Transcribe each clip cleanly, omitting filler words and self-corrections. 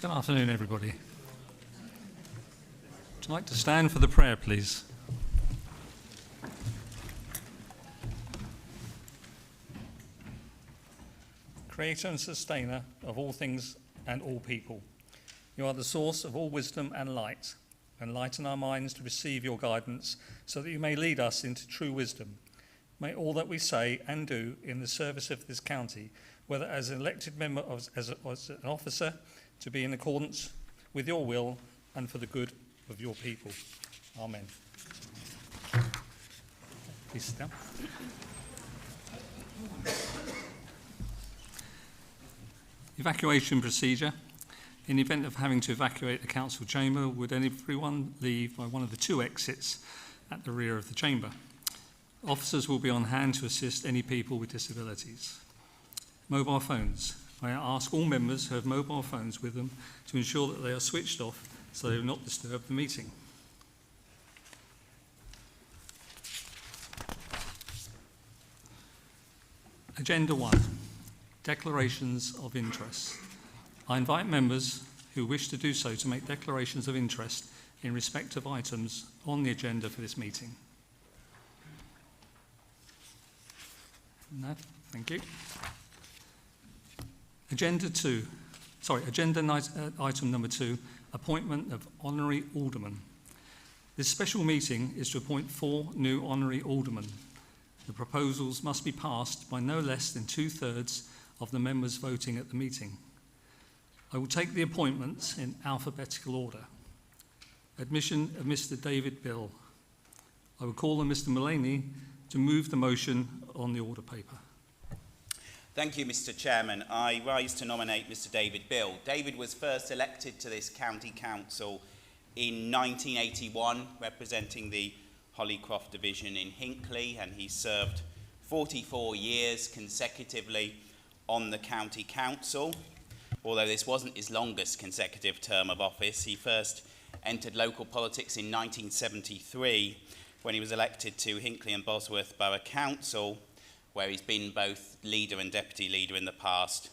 Good afternoon, everybody. Would you like to stand for the prayer, please? Creator and sustainer of all things and all people, you are the source of all wisdom and light. Enlighten our minds to receive your guidance so that you may lead us into true wisdom. May all that we say and do in the service of this county, whether as an elected member or as an officer, to be in accordance with your will and for the good of your people. Amen. Please sit down. Evacuation procedure. In the event of having to evacuate the council chamber, would everyone leave by one of the two exits at the rear of the chamber? Officers will be on hand to assist any people with disabilities. Mobile phones. I ask all members who have mobile phones with them to ensure that they are switched off so they will not disturb the meeting. Agenda 1. Declarations of interest. I invite members who wish to do so to make declarations of interest in respect of items on the agenda for this meeting. No? Thank you. Agenda item number 2, appointment of honorary aldermen. This special meeting is to appoint 4 new honorary aldermen. The proposals must be passed by no less than 2/3 of the members voting at the meeting. I will take the appointments in alphabetical order. Admission of Mr. David Bill. I will call on Mr. Mullaney to move the motion on the order paper. Thank you, Mr. Chairman. I rise to nominate Mr. David Bill. David was first elected to this county council in 1981, representing the Hollycroft division in Hinckley, and he served 44 years consecutively on the county council. Although this wasn't his longest consecutive term of office, he first entered local politics in 1973 when he was elected to Hinckley and Bosworth Borough Council, where he's been both leader and deputy leader in the past,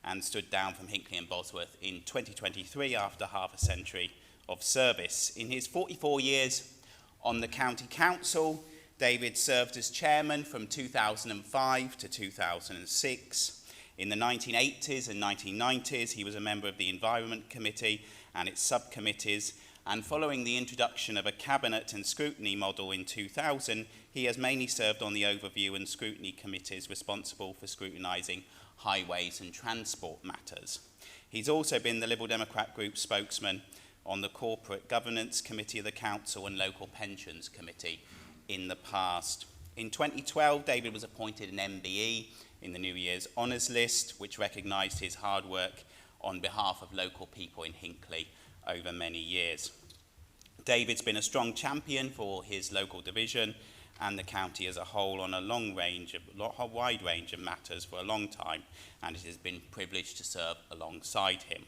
and stood down from Hinckley and Bosworth in 2023 after half a century of service. In his 44 years on the county council, David served as chairman from 2005 to 2006. In the 1980s and 1990s, he was a member of the Environment Committee and its subcommittees, and following the introduction of a cabinet and scrutiny model in 2000, he has mainly served on the overview and scrutiny committees responsible for scrutinising highways and transport matters. He's also been the Liberal Democrat Group spokesman on the Corporate Governance Committee of the Council and Local Pensions Committee in the past. In 2012, David was appointed an MBE in the New Year's Honours List, which recognised his hard work on behalf of local people in Hinckley over many years. David's been a strong champion for his local division and the county as a whole on a wide range of matters for a long time, and it has been a privilege to serve alongside him.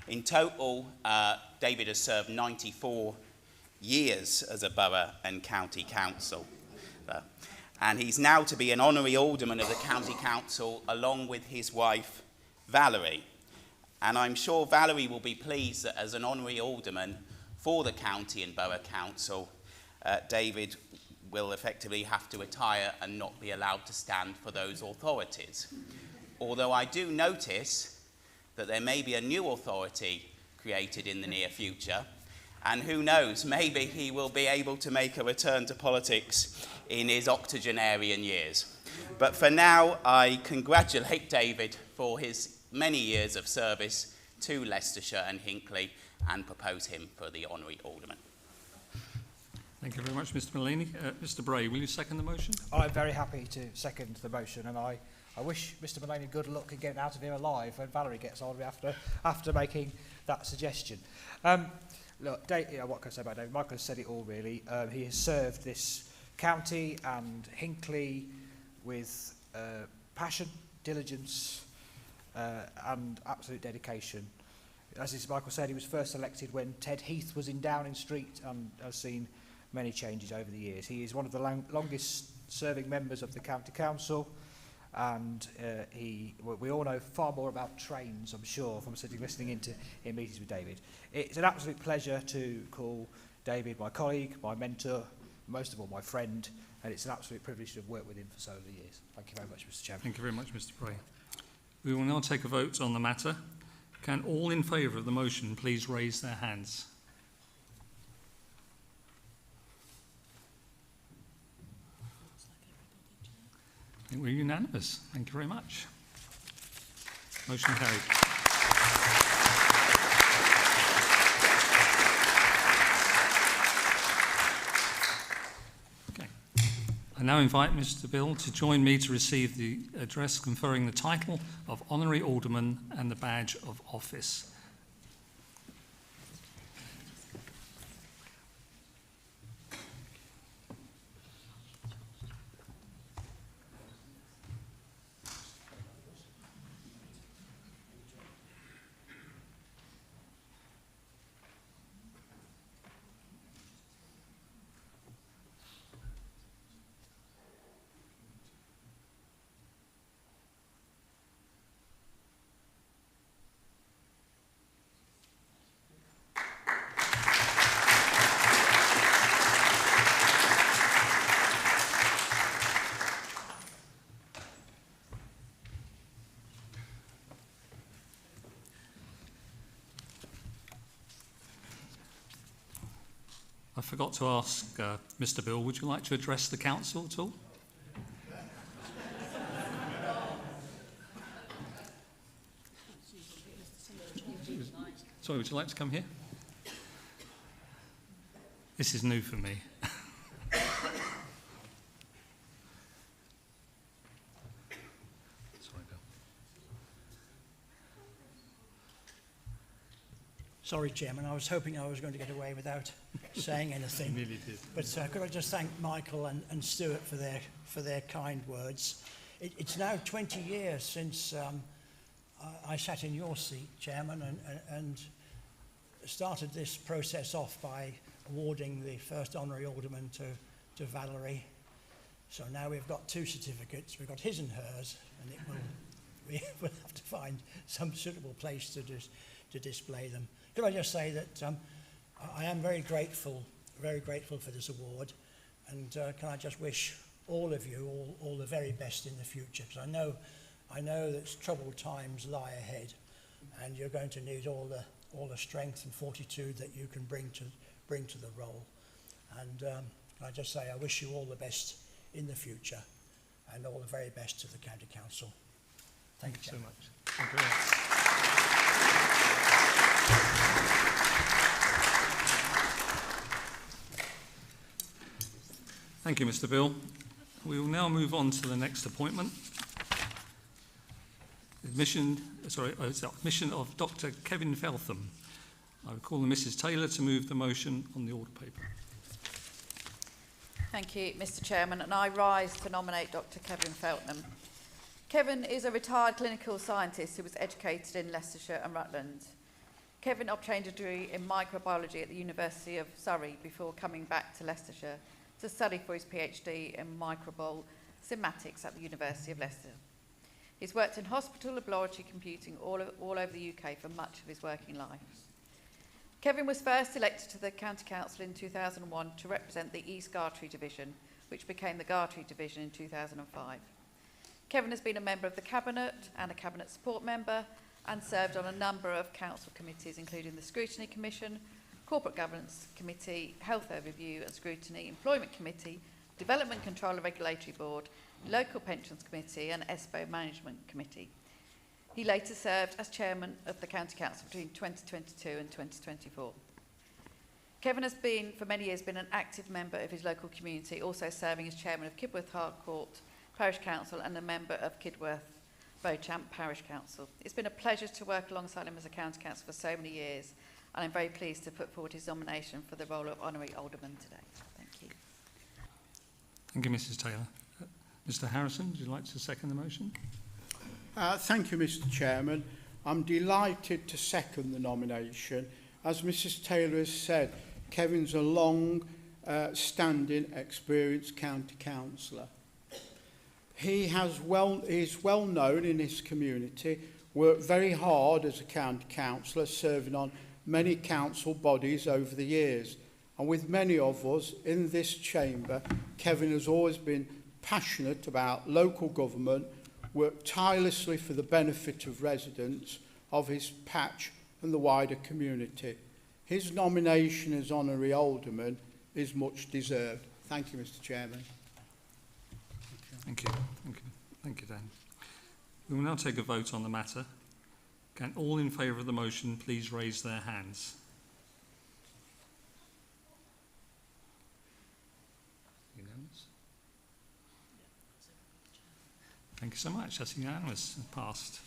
In total, David has served 94 years as a borough and county council. And he's now to be an honorary alderman of the county council along with his wife, Valerie. And I'm sure Valerie will be pleased that as an honorary alderman for the county and borough council, David will effectively have to retire and not be allowed to stand for those authorities. Although I do notice that there may be a new authority created in the near future, and who knows, maybe he will be able to make a return to politics in his octogenarian years. But for now, I congratulate David for his many years of service to Leicestershire and Hinckley and propose him for the honorary alderman. Thank you very much, Mr. Mullaney. Mr. Bray, will you second the motion? I'm very happy to second the motion, and I wish Mr. Mullaney good luck in getting out of here alive when Valerie gets on after making that suggestion. Look, what can I say about David? Michael has said it all, really. He has served this county and Hinckley with passion, diligence, and absolute dedication. As Michael said, he was first elected when Ted Heath was in Downing Street and has seen many changes over the years. He is one of the longest serving members of the county council, and we all know far more about trains, I'm sure, from sitting listening in meetings with David. It's an absolute pleasure to call David my colleague, my mentor, most of all my friend, and it's an absolute privilege to have worked with him for so many years. Thank you very much, Mr. Chairman. Thank you very much, Mr. Bray. We will now take a vote on the matter. Can all in favour of the motion please raise their hands? I think we're unanimous. Thank you very much. Motion carried. Okay. I now invite Mr. Bill to join me to receive the address conferring the title of Honorary Alderman and the badge of office. I forgot to ask Mr. Bill, would you like to address the council at all? Sorry, would you like to come here? This is new for me. Sorry, Bill. Sorry, Chairman, I was hoping I was going to get away without saying anything. You nearly did. But could I just thank Michael and Stuart for their kind words. It's now 20 years since I sat in your seat, Chairman, and started this process off by awarding the first honorary alderman to Valerie. So now we've got two certificates. We've got his and hers, and we will have to find some suitable place to display them. Could I just say that I am very grateful for this award, and can I just wish all of you all the very best in the future, because I know that troubled times lie ahead, and you're going to need all the strength and fortitude that you can bring to the role. And can I just say I wish you all the best in the future, and all the very best to the County Council. Thank you so much. Thank you very much. Thank you, Mr. Bill. We will now move on to the next appointment. Admission of Dr. Kevin Feltham. I will call on Mrs. Taylor to move the motion on the order paper. Thank you, Mr. Chairman, and I rise to nominate Dr. Kevin Feltham. Kevin is a retired clinical scientist who was educated in Leicestershire and Rutland. Kevin obtained a degree in microbiology at the University of Surrey before coming back to Leicestershire to study for his PhD in microbial cymatics at the University of Leicester. He's worked in hospital laboratory computing all over the UK for much of his working life. Kevin was first elected to the County Council in 2001 to represent the East Gartrey Division, which became the Gartrey Division in 2005. Kevin has been a member of the Cabinet and a Cabinet support member, and served on a number of council committees, including the Scrutiny Commission, Corporate Governance Committee, Health Overview and Scrutiny, Employment Committee, Development Control and Regulatory Board, Local Pensions Committee and ESPO Management Committee. He later served as Chairman of the County Council between 2022 and 2024. Kevin has been, for many years, been an active member of his local community, also serving as Chairman of Kidworth Harcourt Parish Council and a member of Kidworth Beauchamp Parish Council. It's been a pleasure to work alongside him as a County Council for so many years, and I'm very pleased to put forward his nomination for the role of Honorary Alderman today. Thank you. Thank you, Mrs. Taylor. Mr. Harrison, would you like to second the motion? Thank you, Mr. Chairman. I'm delighted to second the nomination. As Mrs. Taylor has said, Kevin's a long-standing, experienced county councillor. He is well known in his community, worked very hard as a county councillor, serving on many council bodies over the years. And with many of us in this chamber, Kevin has always been passionate about local government, worked tirelessly for the benefit of residents of his patch and the wider community. His nomination as Honorary Alderman is much deserved. Thank you, Mr. Chairman. Thank you. Thank you. Thank you, Dan. We will now take a vote on the matter. Can all in favour of the motion please raise their hands? Unanimous? Thank you so much. That's unanimous and passed.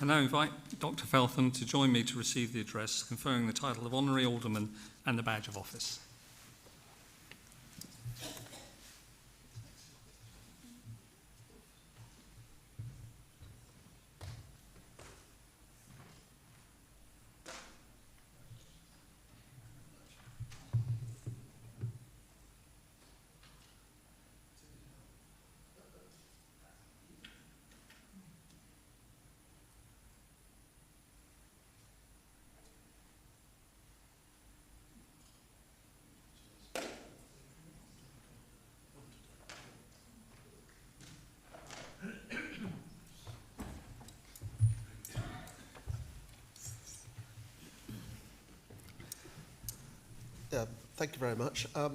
I now invite Dr. Feltham to join me to receive the address conferring the title of Honorary Alderman and the badge of office. Yeah, thank you very much. I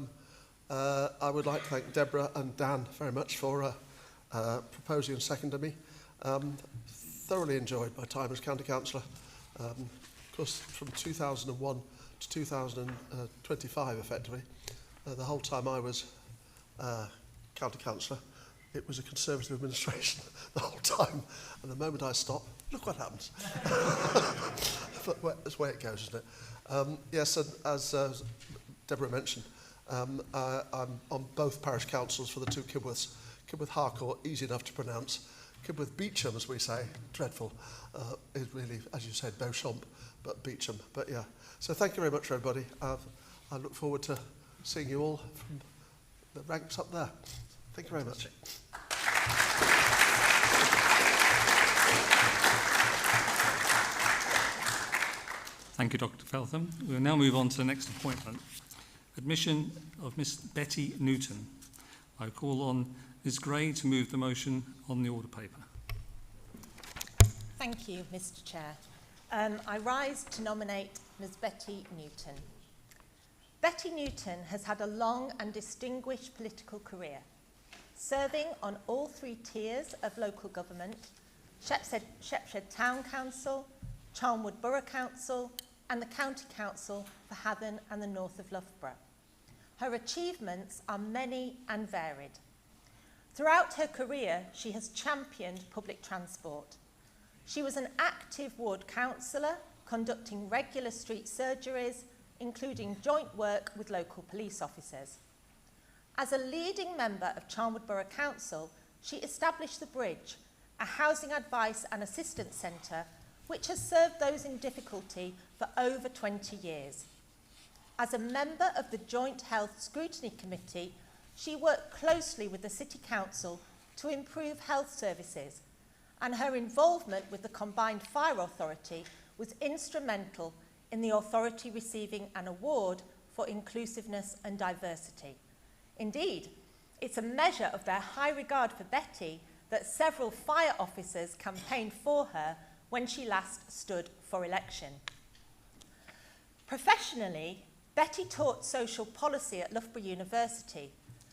would like to thank Deborah and Dan very much for proposing and seconding me. Thoroughly enjoyed my time as County Councillor. Of course, from 2001 to 2025, effectively, the whole time I was County Councillor, it was a Conservative administration the whole time. And the moment I stop, look what happens. But that's the way it goes, isn't it? Yes, and as Deborah mentioned, I'm on both parish councils for the two Kibworths. Kibworth Harcourt, easy enough to pronounce. Kibworth Beecham, as we say, dreadful, is really, as you said, Beauchamp, but Beecham. But yeah, so thank you very much, everybody. I look forward to seeing you all from the ranks up there. Thank you very much. Thank you, Dr. Feltham. We will now move on to the next appointment. Admission of Miss Betty Newton. I call on Ms Gray to move the motion on the order paper. Thank you, Mr. Chair. I rise to nominate Ms Betty Newton. Betty Newton has had a long and distinguished political career, serving on all three tiers of local government, Shepard Town Council, Charnwood Borough Council and the County Council for Haddon and the north of Loughborough. Her achievements are many and varied. Throughout her career, she has championed public transport. She was an active ward councillor, conducting regular street surgeries, including joint work with local police officers. As a leading member of Charnwood Borough Council, she established The Bridge, a housing advice and assistance centre which has served those in difficulty for over 20 years. As a member of the Joint Health Scrutiny Committee, she worked closely with the City Council to improve health services, and her involvement with the Combined Fire Authority was instrumental in the authority receiving an award for inclusiveness and diversity. Indeed, it's a measure of their high regard for Betty that several fire officers campaigned for her when she last stood for election. Professionally, Betty taught social policy at Loughborough University,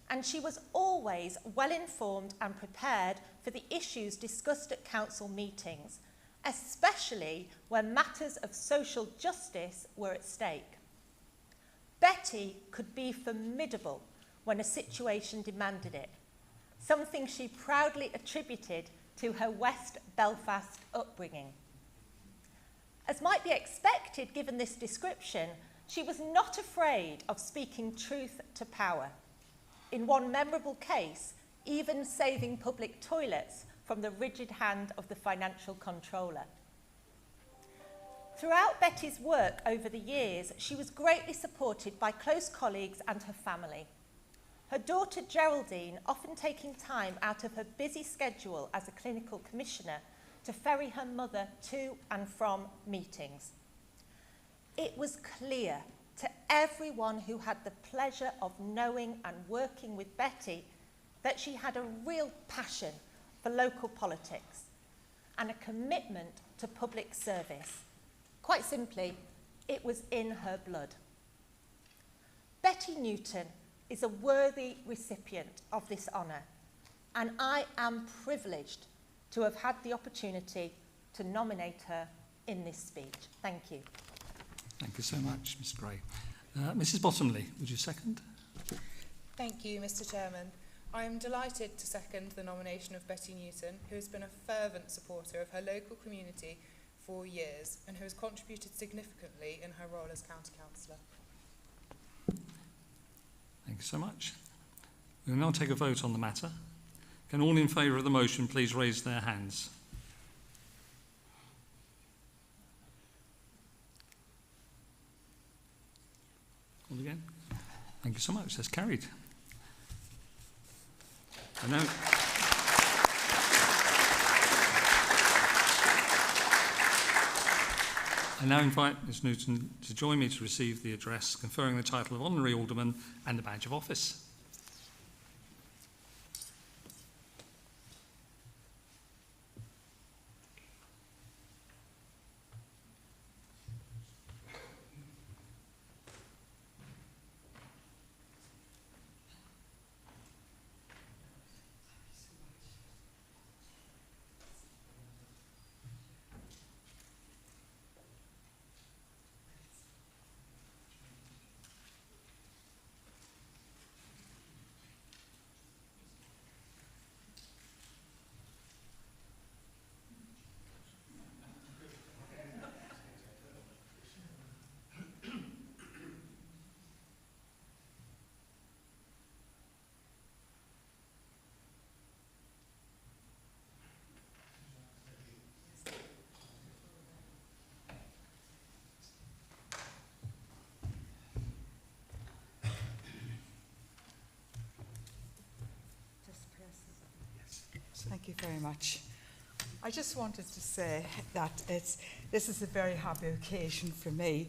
and she was always well informed and prepared for the issues discussed at council meetings, especially when matters of social justice were at stake. Betty could be formidable when a situation demanded it, something she proudly attributed to her West Belfast upbringing. As might be expected given this description, she was not afraid of speaking truth to power. In one memorable case, even saving public toilets from the rigid hand of the financial controller. Throughout Betty's work over the years, she was greatly supported by close colleagues and her family. Her daughter Geraldine often taking time out of her busy schedule as a clinical commissioner to ferry her mother to and from meetings. It was clear to everyone who had the pleasure of knowing and working with Betty that she had a real passion for local politics and a commitment to public service. Quite simply, it was in her blood. Betty Newton is a worthy recipient of this honour, and I am privileged to have had the opportunity to nominate her in this speech. Thank you. Thank you so much, Ms Gray. Mrs Bottomley, would you second? Thank you, Mr Chairman. I am delighted to second the nomination of Betty Newton, who has been a fervent supporter of her local community for years and who has contributed significantly in her role as County Councillor. Thank you so much. We will now take a vote on the matter. Can all in favour of the motion please raise their hands? All again? Thank you so much. That's carried. And now, I now invite Ms Newton to join me to receive the address conferring the title of Honorary Alderman and the badge of office. Thank you very much. I just wanted to say that this is a very happy occasion for me,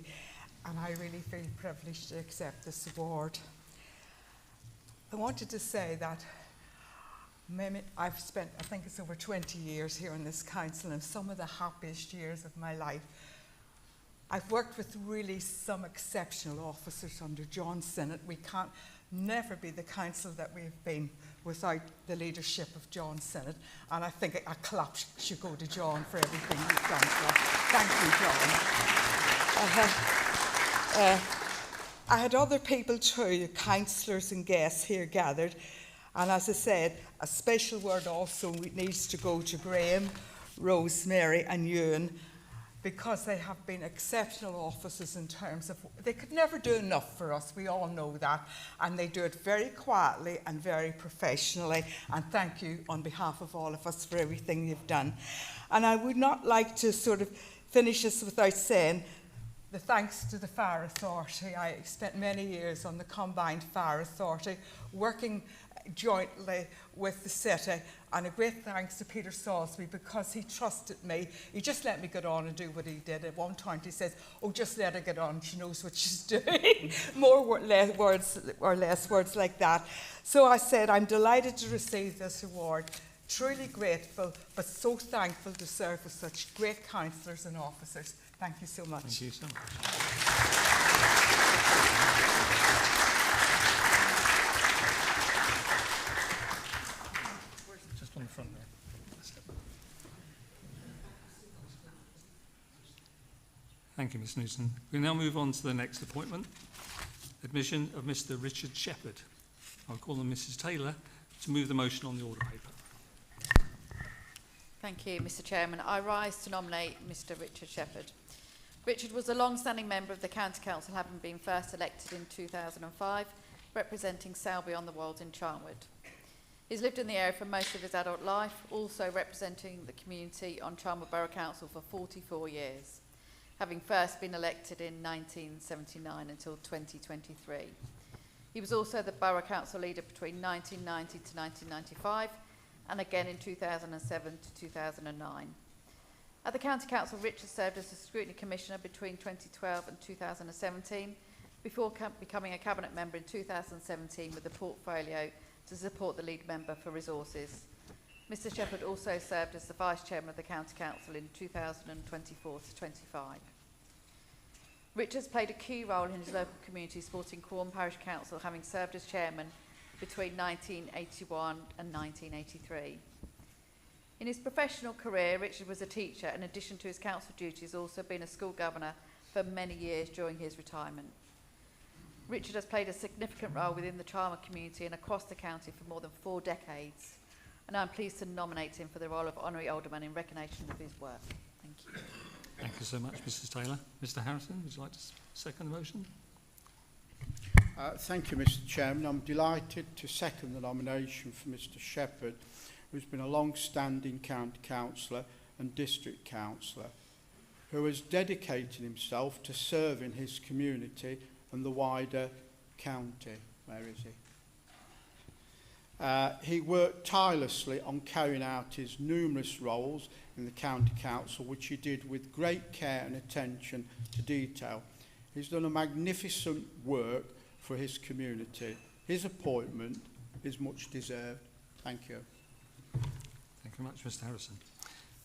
and I really feel privileged to accept this award. I wanted to say that I've spent, I think it's over 20 years here in this council, and some of the happiest years of my life. I've worked with really some exceptional officers under John Sinnott. We can't never be the council that we've been without the leadership of John Sinnott, and I think a clap should go to John for everything he's done for us. Thank you, John. I had other people too, councillors and guests here gathered, and as I said, a special word also needs to go to Graham, Rosemary and Ewan, because they have been exceptional officers in terms of, they could never do enough for us, we all know that, and they do it very quietly and very professionally, and thank you on behalf of all of us for everything you've done. And I would not like to sort of finish this without saying the thanks to the Fire Authority. I spent many years on the Combined Fire Authority, working jointly with the city, and a great thanks to Peter Salisbury because he trusted me. He just let me get on and do what he did. At one point he says, oh, just let her get on, she knows what she's doing. More words or less words like that. So I said, I'm delighted to receive this award, truly grateful, but so thankful to serve with such great councillors and officers. Thank you so much. thank you so much. Just on the front there. Thank you, Ms Newton. We now move on to the next appointment, admission of Mr Richard Shepard. I'll call on Mrs Taylor to move the motion on the order paper. Thank you, Mr Chairman. I rise to nominate Mr Richard Shepard. Richard was a long-standing member of the County Council, having been first elected in 2005, representing Selby on the Wold in Charnwood. He's lived in the area for most of his adult life, also representing the community on Charnwood Borough Council for 44 years. having first been elected in 1979 until 2023. He was also the Borough Council leader between 1990 to 1995 and again in 2007 to 2009. At the County Council, Richard served as a Scrutiny Commissioner between 2012 and 2017 before becoming a Cabinet Member in 2017 with a portfolio to support the lead member for resources. Mr Shepard also served as the Vice Chairman of the County Council in 2024 to 25. Richard's played a key role in his local community, supporting Quorn Parish Council, having served as Chairman between 1981 and 1983. In his professional career, Richard was a teacher, and in addition to his council duties, also been a school governor for many years during his retirement. Richard has played a significant role within the Charmer community and across the county for more than 4 decades, and I'm pleased to nominate him for the role of Honorary Alderman in recognition of his work. Thank you. Thank you so much, Mrs Taylor. Mr Harrison, would you like to second the motion? Thank you, Mr Chairman. I'm delighted to second the nomination for Mr Shepard, who's been a long-standing county councillor and district councillor, who has dedicated himself to serving his community and the wider county. Where is he? He worked tirelessly on carrying out his numerous roles in the county council, which he did with great care and attention to detail. He's done a magnificent work for his community. His appointment is much deserved. Thank you. Thank you very much, Mr Harrison.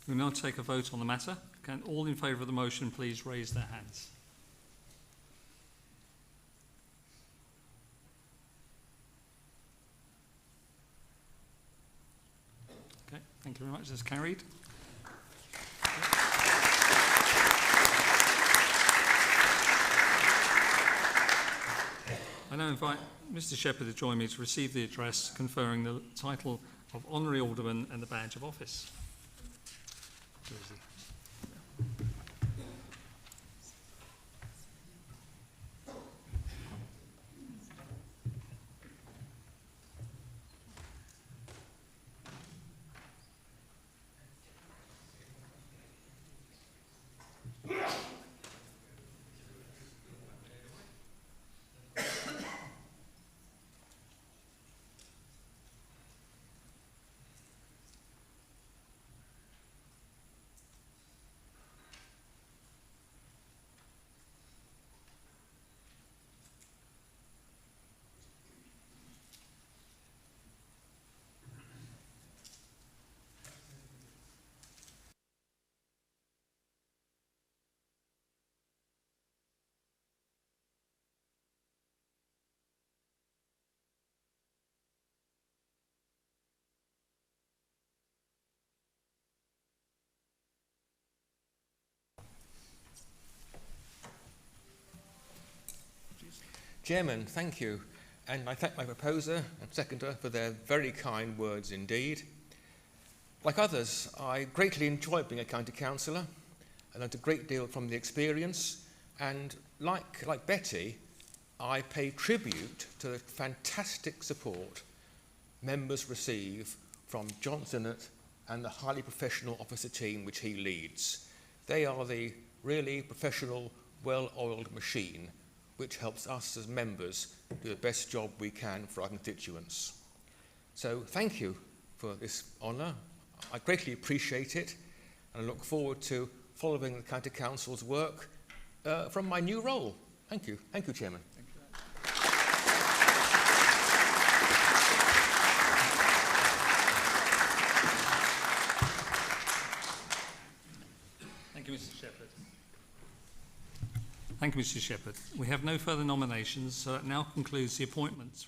We'll now take a vote on the matter. Can all in favour of the motion please raise their hands? Okay, thank you very much. That's carried. I now invite Mr Shepard to join me to receive the address conferring the title of Honorary Alderman and the badge of office. Where is he? Chairman, thank you, and I thank my proposer and seconder for their very kind words indeed. Like others, I greatly enjoyed being a county councillor. I learned a great deal from the experience, and like Betty, I pay tribute to the fantastic support members receive from John Sinnott and the highly professional officer team which he leads. They are the really professional, well-oiled machine which helps us as members do the best job we can for our constituents. So thank you for this honour. I greatly appreciate it, and I look forward to following the County Council's work from my new role. Thank you. Thank you, Chairman. Thank you, Mr Shepard. Thank you, Mr Shepard. We have no further nominations, so that now concludes the appointments.